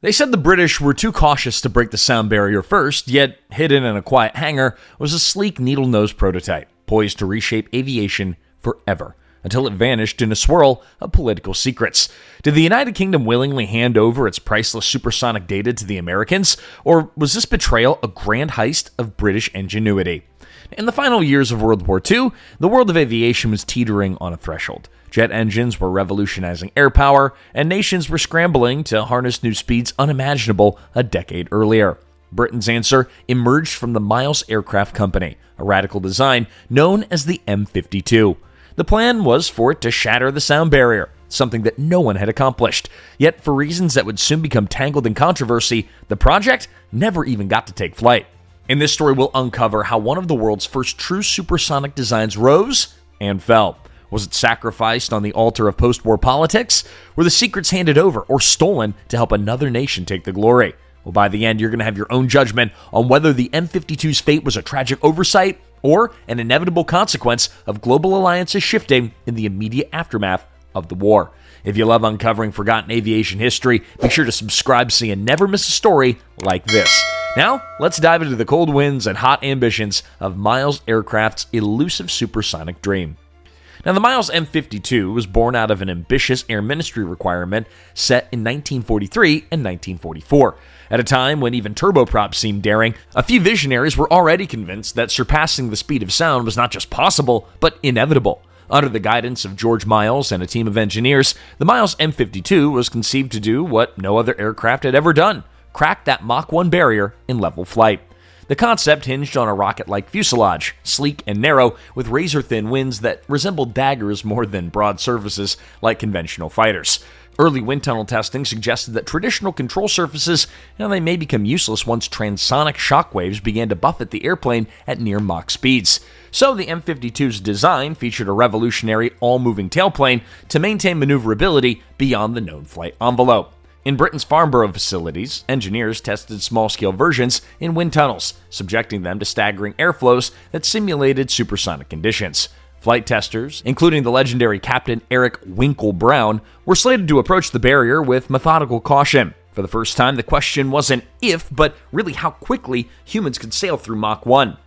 They said the British were too cautious to break the sound barrier first, yet hidden in a quiet hangar was a sleek needle-nosed prototype, poised to reshape aviation forever, until it vanished in a swirl of political secrets. Did the United Kingdom willingly hand over its priceless supersonic data to the Americans, or was this betrayal a grand heist of British ingenuity? In the final years of World War II, the world of aviation was teetering on a threshold. Jet engines were revolutionizing air power, and nations were scrambling to harness new speeds unimaginable a decade earlier. Britain's answer emerged from the Miles Aircraft Company, a radical design known as the M.52. The plan was for it to shatter the sound barrier, something that no one had accomplished. Yet, for reasons that would soon become tangled in controversy, the project never even got to take flight. In this story, we'll uncover how one of the world's first true supersonic designs rose and fell. Was it sacrificed on the altar of post-war politics? Were the secrets handed over or stolen to help another nation take the glory? Well, by the end, you're going to have your own judgment on whether the M.52's fate was a tragic oversight or an inevitable consequence of global alliances shifting in the immediate aftermath of the war. If you love uncovering forgotten aviation history, be sure to subscribe so you never miss a story like this. Now, let's dive into the cold winds and hot ambitions of Miles Aircraft's elusive supersonic dream. Now, the Miles M.52 was born out of an ambitious air ministry requirement set in 1943 and 1944. At a time when even turboprops seemed daring, a few visionaries were already convinced that surpassing the speed of sound was not just possible, but inevitable. Under the guidance of George Miles and a team of engineers, the Miles M.52 was conceived to do what no other aircraft had ever done: crack that Mach 1 barrier in level flight. The concept hinged on a rocket-like fuselage, sleek and narrow, with razor-thin wings that resembled daggers more than broad surfaces like conventional fighters. Early wind tunnel testing suggested that traditional control surfaces, they may become useless once transonic shockwaves began to buffet the airplane at near Mach speeds. So the M.52's design featured a revolutionary all-moving tailplane to maintain maneuverability beyond the known flight envelope. In Britain's Farnborough facilities, engineers tested small-scale versions in wind tunnels, subjecting them to staggering airflows that simulated supersonic conditions. Flight testers, including the legendary Captain Eric Winkle Brown, were slated to approach the barrier with methodical caution. For the first time, the question wasn't if, but really how quickly humans could sail through Mach 1.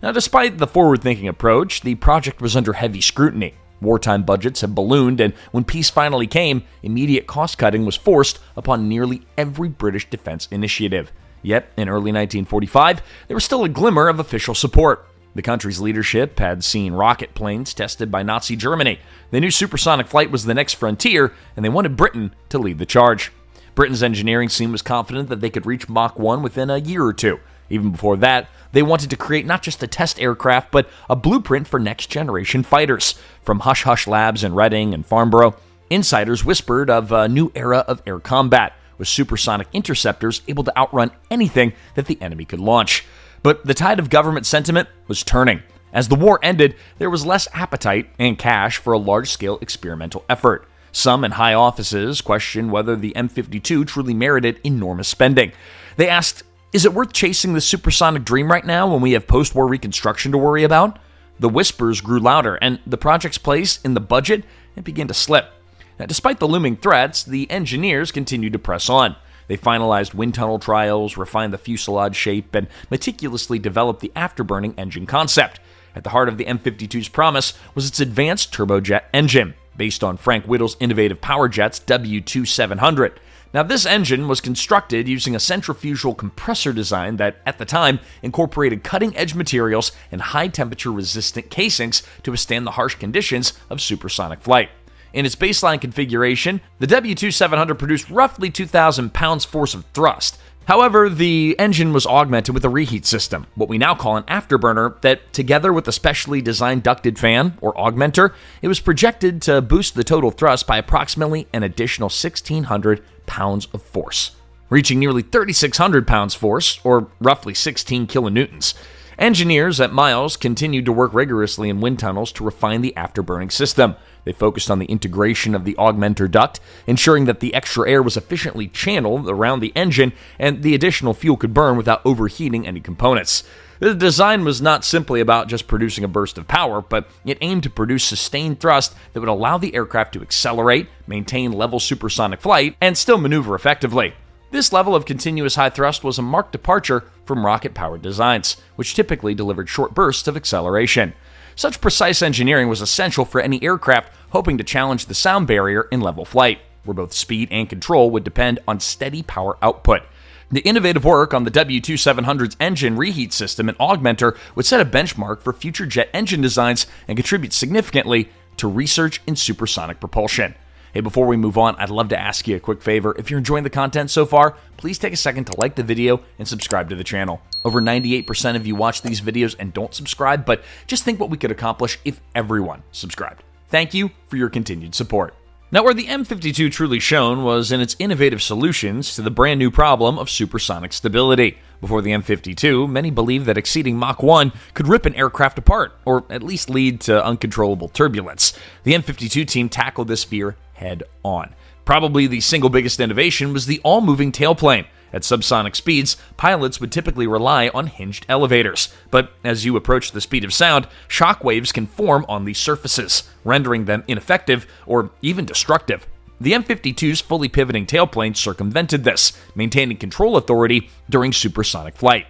Now, despite the forward-thinking approach, the project was under heavy scrutiny. Wartime budgets had ballooned, and when peace finally came, immediate cost-cutting was forced upon nearly every British defense initiative. Yet, in early 1945, there was still a glimmer of official support. The country's leadership had seen rocket planes tested by Nazi Germany. They knew supersonic flight was the next frontier, and they wanted Britain to lead the charge. Britain's engineering team was confident that they could reach Mach 1 within a year or two. Even before that, they wanted to create not just a test aircraft, but a blueprint for next-generation fighters. From hush-hush labs in Reading and Farnborough, insiders whispered of a new era of air combat, with supersonic interceptors able to outrun anything that the enemy could launch. But the tide of government sentiment was turning. As the war ended, there was less appetite and cash for a large-scale experimental effort. Some in high offices questioned whether the M.52 truly merited enormous spending. They asked, is it worth chasing the supersonic dream right now when we have post-war reconstruction to worry about? The whispers grew louder, and the project's place in the budget began to slip. Now, despite the looming threats, the engineers continued to press on. They finalized wind tunnel trials, refined the fuselage shape, and meticulously developed the afterburning engine concept. At the heart of the M.52's promise was its advanced turbojet engine, based on Frank Whittle's innovative Powerjet's W2700. Now, this engine was constructed using a centrifugal compressor design that, at the time, incorporated cutting-edge materials and high-temperature resistant casings to withstand the harsh conditions of supersonic flight. In its baseline configuration, the W2700 produced roughly 2,000 pounds force of thrust. However, the engine was augmented with a reheat system, what we now call an afterburner, that, together with a specially designed ducted fan, or augmenter, it was projected to boost the total thrust by approximately an additional 1,600 pounds of force, reaching nearly 3,600 pounds force, or roughly 16 kilonewtons. Engineers at Miles continued to work rigorously in wind tunnels to refine the afterburning system. They focused on the integration of the augmenter duct, ensuring that the extra air was efficiently channeled around the engine and the additional fuel could burn without overheating any components. The design was not simply about just producing a burst of power, but it aimed to produce sustained thrust that would allow the aircraft to accelerate, maintain level supersonic flight, and still maneuver effectively. This level of continuous high thrust was a marked departure from rocket-powered designs, which typically delivered short bursts of acceleration. Such precise engineering was essential for any aircraft hoping to challenge the sound barrier in level flight, where both speed and control would depend on steady power output. The innovative work on the W2700's engine reheat system and augmenter would set a benchmark for future jet engine designs and contribute significantly to research in supersonic propulsion. Hey, before we move on, I'd love to ask you a quick favor. If you're enjoying the content so far, please take a second to like the video and subscribe to the channel. Over 98% of you watch these videos and don't subscribe, but just think what we could accomplish if everyone subscribed. Thank you for your continued support. Now, where the M52 truly shone was in its innovative solutions to the brand new problem of supersonic stability. Before the M52, many believed that exceeding Mach 1 could rip an aircraft apart, or at least lead to uncontrollable turbulence. The M52 team tackled this fear head on. Probably the single biggest innovation was the all-moving tailplane. At subsonic speeds, pilots would typically rely on hinged elevators, but as you approach the speed of sound, shock waves can form on these surfaces, rendering them ineffective or even destructive. The M52's fully pivoting tailplane circumvented this, maintaining control authority during supersonic flight.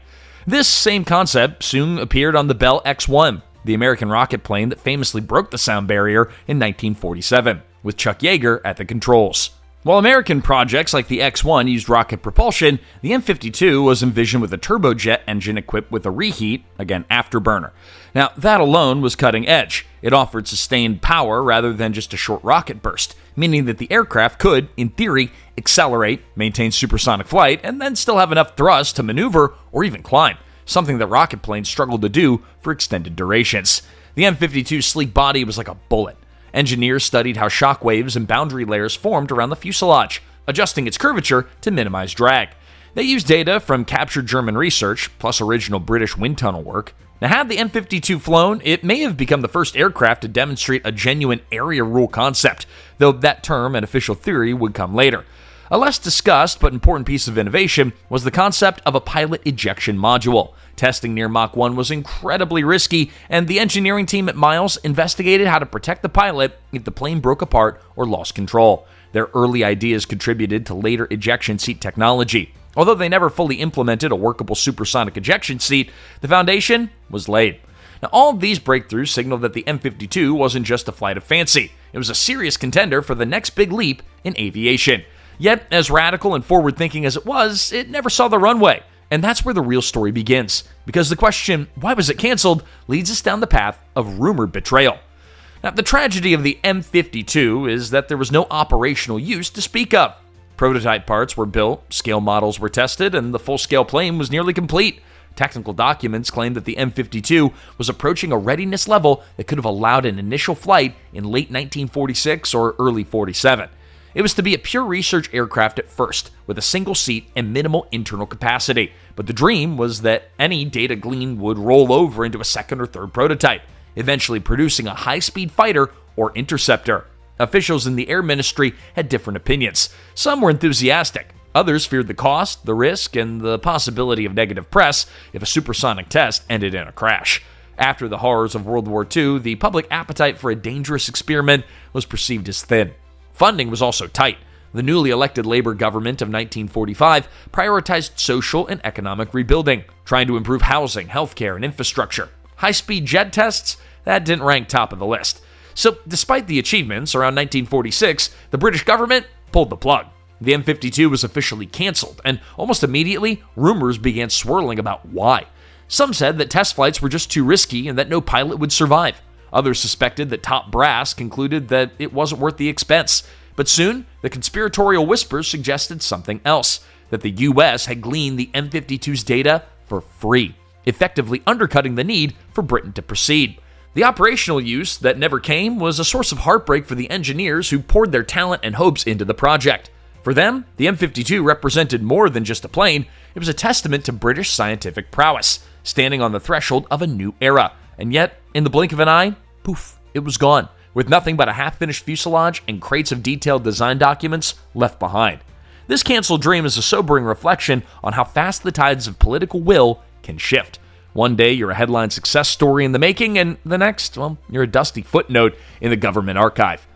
This same concept soon appeared on the Bell X-1, the American rocket plane that famously broke the sound barrier in 1947, with Chuck Yeager at the controls. While American projects like the X-1 used rocket propulsion, the M52 was envisioned with a turbojet engine equipped with a reheat, again afterburner. Now, that alone was cutting edge. It offered sustained power rather than just a short rocket burst, meaning that the aircraft could, in theory, accelerate, maintain supersonic flight, and then still have enough thrust to maneuver or even climb, something that rocket planes struggled to do for extended durations. The M52's sleek body was like a bullet. Engineers studied how shock waves and boundary layers formed around the fuselage, adjusting its curvature to minimize drag. They used data from captured German research, plus original British wind tunnel work. Now, had the M52 flown, it may have become the first aircraft to demonstrate a genuine area rule concept, though that term and official theory would come later. A less discussed but important piece of innovation was the concept of a pilot ejection module. Testing near Mach 1 was incredibly risky, and the engineering team at Miles investigated how to protect the pilot if the plane broke apart or lost control. Their early ideas contributed to later ejection seat technology. Although they never fully implemented a workable supersonic ejection seat, the foundation was laid. Now, all of these breakthroughs signaled that the M52 wasn't just a flight of fancy. It was a serious contender for the next big leap in aviation. Yet, as radical and forward-thinking as it was, it never saw the runway. And that's where the real story begins, because the question, why was it canceled, leads us down the path of rumored betrayal. Now, the tragedy of the M52 is that there was no operational use to speak of. Prototype parts were built, scale models were tested, and the full-scale plane was nearly complete. Technical documents claimed that the M52 was approaching a readiness level that could have allowed an initial flight in late 1946 or early 47. It was to be a pure research aircraft at first, with a single seat and minimal internal capacity, but the dream was that any data gleaned would roll over into a second or third prototype, eventually producing a high-speed fighter or interceptor. Officials in the Air Ministry had different opinions. Some were enthusiastic. Others feared the cost, the risk, and the possibility of negative press if a supersonic test ended in a crash. After the horrors of World War II, the public appetite for a dangerous experiment was perceived as thin. Funding was also tight. The newly elected Labor government of 1945 prioritized social and economic rebuilding, trying to improve housing, healthcare, and infrastructure. High-speed jet tests? That didn't rank top of the list. So, despite the achievements, around 1946, the British government pulled the plug. The M52 was officially canceled, and almost immediately, rumors began swirling about why. Some said that test flights were just too risky and that no pilot would survive. Others suspected that top brass concluded that it wasn't worth the expense. But soon, the conspiratorial whispers suggested something else, that the U.S. had gleaned the M52's data for free, effectively undercutting the need for Britain to proceed. The operational use that never came was a source of heartbreak for the engineers who poured their talent and hopes into the project. For them, the M52 represented more than just a plane. It was a testament to British scientific prowess, standing on the threshold of a new era. And yet, in the blink of an eye, poof, it was gone, with nothing but a half-finished fuselage and crates of detailed design documents left behind. This canceled dream is a sobering reflection on how fast the tides of political will can shift. One day, you're a headline success story in the making, and the next, well, you're a dusty footnote in the government archive.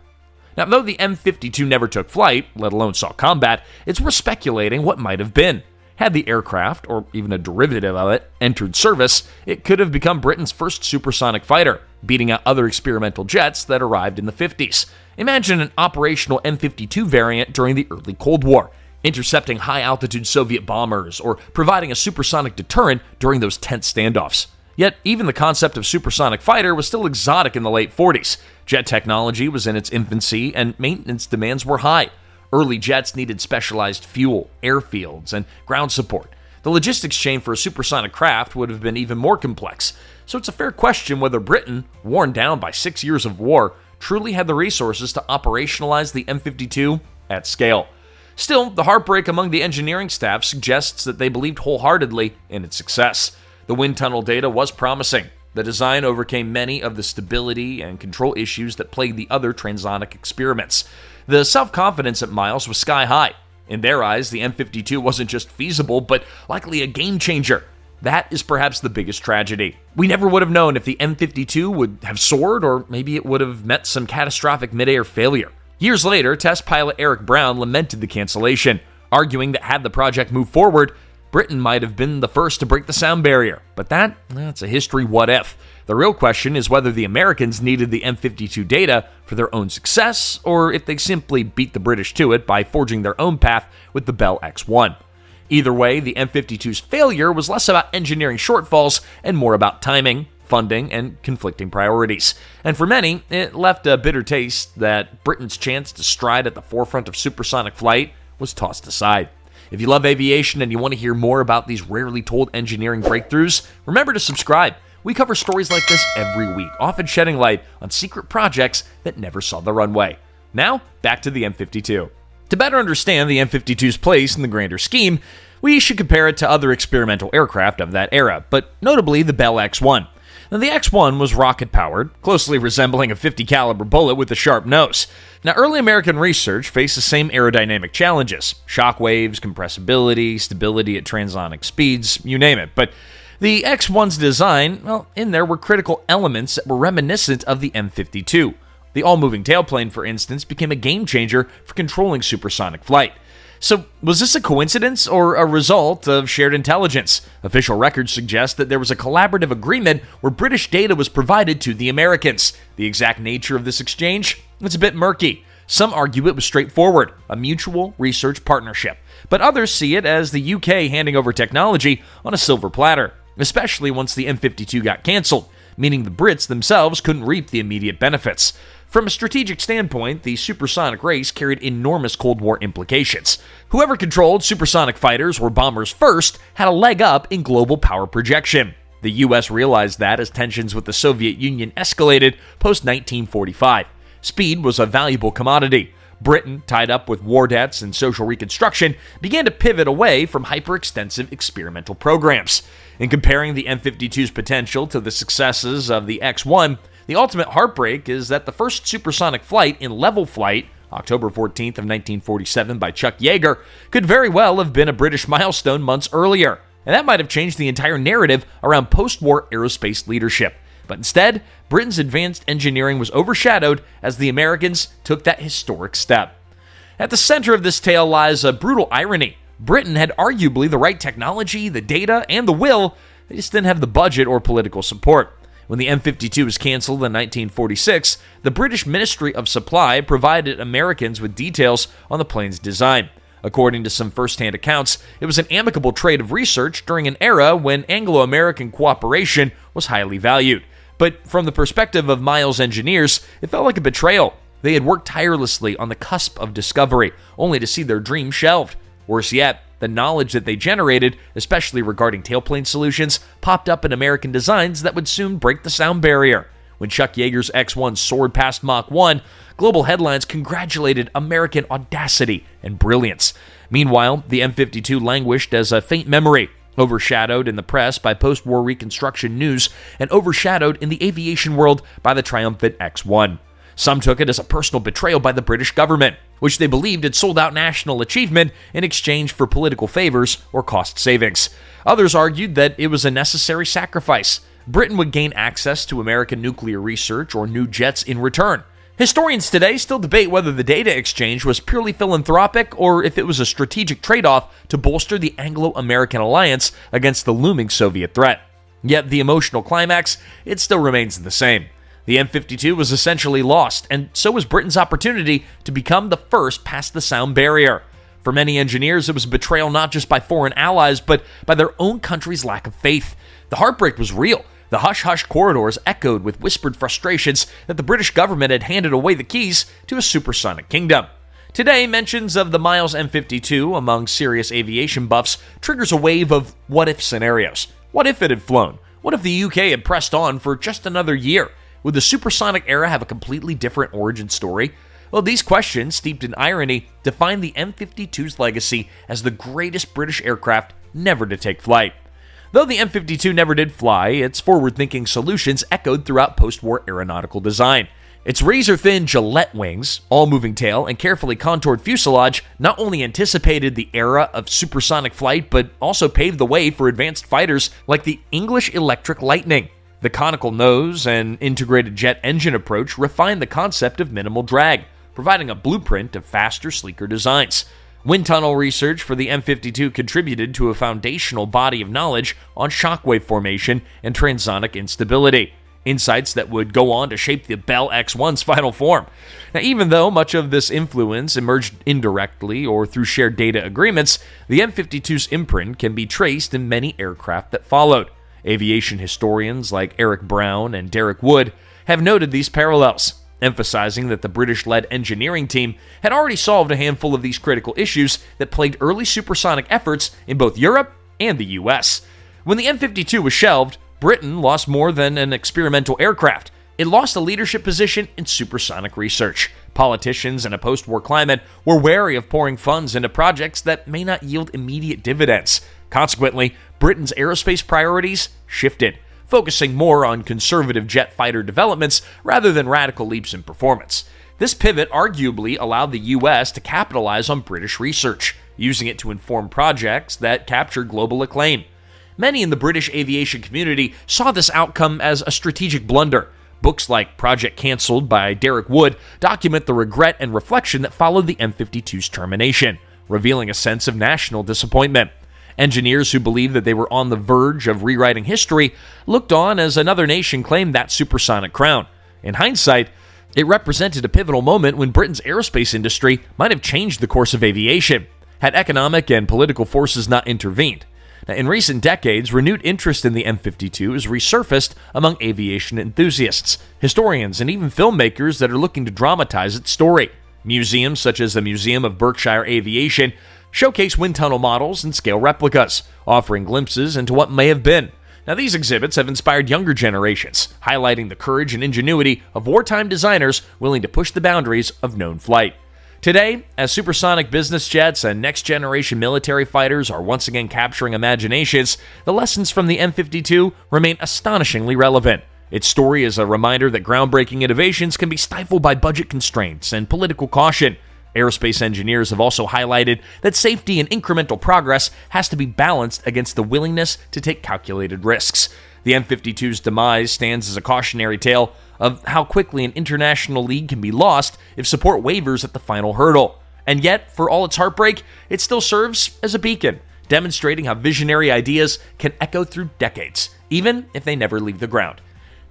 Now, though the M52 never took flight, let alone saw combat, it's worth speculating what might have been. Had the aircraft, or even a derivative of it, entered service, it could have become Britain's first supersonic fighter, beating out other experimental jets that arrived in the 50s. Imagine an operational M52 variant during the early Cold War, intercepting high-altitude Soviet bombers or providing a supersonic deterrent during those tense standoffs. Yet, even the concept of supersonic fighter was still exotic in the late 40s. Jet technology was in its infancy, and maintenance demands were high. Early jets needed specialized fuel, airfields, and ground support. The logistics chain for a supersonic craft would have been even more complex, so it's a fair question whether Britain, worn down by 6 years of war, truly had the resources to operationalize the M52 at scale. Still, the heartbreak among the engineering staff suggests that they believed wholeheartedly in its success. The wind tunnel data was promising. The design overcame many of the stability and control issues that plagued the other transonic experiments. The self-confidence at Miles was sky high. In their eyes, the M52 wasn't just feasible, but likely a game changer. That is perhaps the biggest tragedy. We never would have known if the M52 would have soared, or maybe it would have met some catastrophic mid-air failure. Years later, test pilot Eric Brown lamented the cancellation, arguing that had the project moved forward, Britain might have been the first to break the sound barrier. But that's a history what if. The real question is whether the Americans needed the M52 data for their own success, or if they simply beat the British to it by forging their own path with the Bell X-1. Either way, the M52's failure was less about engineering shortfalls and more about timing, funding, and conflicting priorities. And for many, it left a bitter taste that Britain's chance to stride at the forefront of supersonic flight was tossed aside. If you love aviation and you want to hear more about these rarely told engineering breakthroughs, remember to subscribe. We cover stories like this every week, often shedding light on secret projects that never saw the runway. Now, back to the M52. To better understand the M52's place in the grander scheme, we should compare it to other experimental aircraft of that era, but notably the Bell X-1. Now, the X-1 was rocket-powered, closely resembling a .50 caliber bullet with a sharp nose. Now, early American research faced the same aerodynamic challenges: shock waves, compressibility, stability at transonic speeds, you name it. But the X-1's design, well, in there were critical elements that were reminiscent of the M52. The all-moving tailplane, for instance, became a game-changer for controlling supersonic flight. So, was this a coincidence or a result of shared intelligence? Official records suggest that there was a collaborative agreement where British data was provided to the Americans. The exact nature of this exchange? It's a bit murky. Some argue it was straightforward, a mutual research partnership. But others see it as the UK handing over technology on a silver platter, especially once the M52 got cancelled, meaning the Brits themselves couldn't reap the immediate benefits. From a strategic standpoint, the supersonic race carried enormous Cold War implications. Whoever controlled supersonic fighters or bombers first had a leg up in global power projection. The US realized that as tensions with the Soviet Union escalated post-1945. Speed was a valuable commodity. Britain, tied up with war debts and social reconstruction, began to pivot away from hyper-extensive experimental programs. In comparing the M52's potential to the successes of the X-1, the ultimate heartbreak is that the first supersonic flight in level flight, October 14th of 1947 by Chuck Yeager, could very well have been a British milestone months earlier, and that might have changed the entire narrative around post-war aerospace leadership. But instead, Britain's advanced engineering was overshadowed as the Americans took that historic step. At the center of this tale lies a brutal irony. Britain had arguably the right technology, the data, and the will, they just didn't have the budget or political support. When the M52 was canceled in 1946, the British Ministry of Supply provided Americans with details on the plane's design. According to some first-hand accounts, it was an amicable trade of research during an era when Anglo-American cooperation was highly valued. But from the perspective of Miles engineers, it felt like a betrayal. They had worked tirelessly on the cusp of discovery, only to see their dream shelved. Worse yet, the knowledge that they generated, especially regarding tailplane solutions, popped up in American designs that would soon break the sound barrier. When Chuck Yeager's X-1 soared past Mach 1, global headlines congratulated American audacity and brilliance. Meanwhile, the M52 languished as a faint memory, overshadowed in the press by post-war reconstruction news and overshadowed in the aviation world by the triumphant X-1. Some took it as a personal betrayal by the British government, which they believed had sold out national achievement in exchange for political favors or cost savings. Others argued that it was a necessary sacrifice. Britain would gain access to American nuclear research or new jets in return. Historians today still debate whether the data exchange was purely philanthropic or if it was a strategic trade-off to bolster the Anglo-American alliance against the looming Soviet threat. Yet the emotional climax, it still remains the same. The M52 was essentially lost, and so was Britain's opportunity to become the first past the sound barrier. For many engineers, it was a betrayal not just by foreign allies, but by their own country's lack of faith. The heartbreak was real. The hush-hush corridors echoed with whispered frustrations that the British government had handed away the keys to a supersonic kingdom. Today, mentions of the Miles M.52 among serious aviation buffs triggers a wave of what-if scenarios. What if it had flown? What if the UK had pressed on for just another year? Would the supersonic era have a completely different origin story? Well, these questions, steeped in irony, define the M52's legacy as the greatest British aircraft never to take flight. Though the M52 never did fly, its forward-thinking solutions echoed throughout post-war aeronautical design. Its razor-thin Gillette wings, all-moving tail, and carefully contoured fuselage not only anticipated the era of supersonic flight, but also paved the way for advanced fighters like the English Electric Lightning. The conical nose and integrated jet engine approach refined the concept of minimal drag, providing a blueprint of faster, sleeker designs. Wind tunnel research for the M52 contributed to a foundational body of knowledge on shockwave formation and transonic instability, insights that would go on to shape the Bell X-1's final form. Now, even though much of this influence emerged indirectly or through shared data agreements, the M52's imprint can be traced in many aircraft that followed. Aviation historians like Eric Brown and Derek Wood have noted these parallels, emphasizing that the British-led engineering team had already solved a handful of these critical issues that plagued early supersonic efforts in both Europe and the US. When the M52 was shelved, Britain lost more than an experimental aircraft. It lost a leadership position in supersonic research. Politicians in a post-war climate were wary of pouring funds into projects that may not yield immediate dividends. Consequently, Britain's aerospace priorities shifted, focusing more on conservative jet fighter developments rather than radical leaps in performance. This pivot arguably allowed the US to capitalize on British research, using it to inform projects that captured global acclaim. Many in the British aviation community saw this outcome as a strategic blunder. Books like Project Cancelled by Derek Wood document the regret and reflection that followed the M52's termination, revealing a sense of national disappointment. Engineers who believed that they were on the verge of rewriting history looked on as another nation claimed that supersonic crown. In hindsight, it represented a pivotal moment when Britain's aerospace industry might have changed the course of aviation, had economic and political forces not intervened. Now, in recent decades, renewed interest in the M52 has resurfaced among aviation enthusiasts, historians, and even filmmakers that are looking to dramatize its story. Museums such as the Museum of Berkshire Aviation showcase wind tunnel models and scale replicas, offering glimpses into what may have been. Now, these exhibits have inspired younger generations, highlighting the courage and ingenuity of wartime designers willing to push the boundaries of known flight. Today, as supersonic business jets and next-generation military fighters are once again capturing imaginations, the lessons from the M52 remain astonishingly relevant. Its story is a reminder that groundbreaking innovations can be stifled by budget constraints and political caution. Aerospace engineers have also highlighted that safety and incremental progress has to be balanced against the willingness to take calculated risks. The M52's demise stands as a cautionary tale of how quickly an international league can be lost if support wavers at the final hurdle. And yet, for all its heartbreak, it still serves as a beacon, demonstrating how visionary ideas can echo through decades, even if they never leave the ground.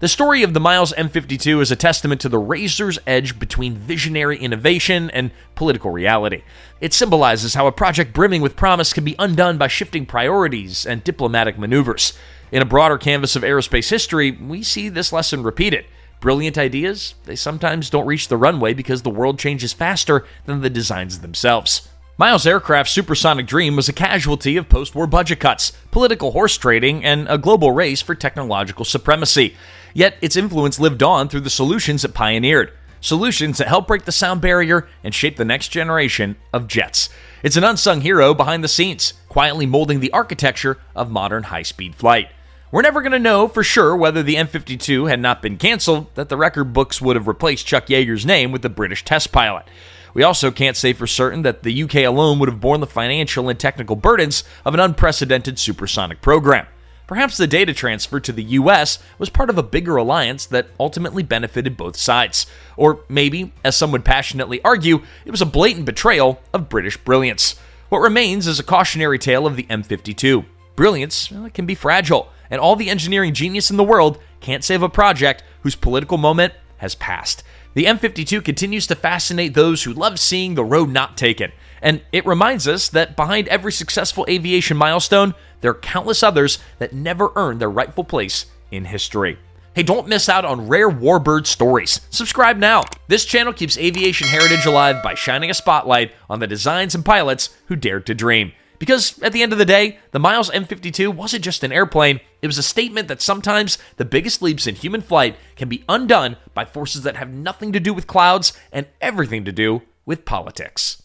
The story of the Miles M52 is a testament to the razor's edge between visionary innovation and political reality. It symbolizes how a project brimming with promise can be undone by shifting priorities and diplomatic maneuvers. In a broader canvas of aerospace history, we see this lesson repeated. Brilliant ideas, they sometimes don't reach the runway because the world changes faster than the designs themselves. Miles' aircraft's supersonic dream was a casualty of post-war budget cuts, political horse trading, and a global race for technological supremacy. Yet its influence lived on through the solutions it pioneered, solutions that helped break the sound barrier and shape the next generation of jets. It's an unsung hero behind the scenes, quietly molding the architecture of modern high-speed flight. We're never going to know for sure whether the M52 had not been canceled, that the record books would have replaced Chuck Yeager's name with the British test pilot. We also can't say for certain that the UK alone would have borne the financial and technical burdens of an unprecedented supersonic program. Perhaps the data transfer to the US was part of a bigger alliance that ultimately benefited both sides. Or maybe, as some would passionately argue, it was a blatant betrayal of British brilliance. What remains is a cautionary tale of the M52. Brilliance can be fragile, and all the engineering genius in the world can't save a project whose political moment has passed. The M52 continues to fascinate those who love seeing the road not taken, and it reminds us that behind every successful aviation milestone, there are countless others that never earned their rightful place in history. Hey, don't miss out on rare warbird stories. Subscribe now. This channel keeps aviation heritage alive by shining a spotlight on the designs and pilots who dared to dream. Because at the end of the day, the Miles M.52 wasn't just an airplane, it was a statement that sometimes the biggest leaps in human flight can be undone by forces that have nothing to do with clouds and everything to do with politics.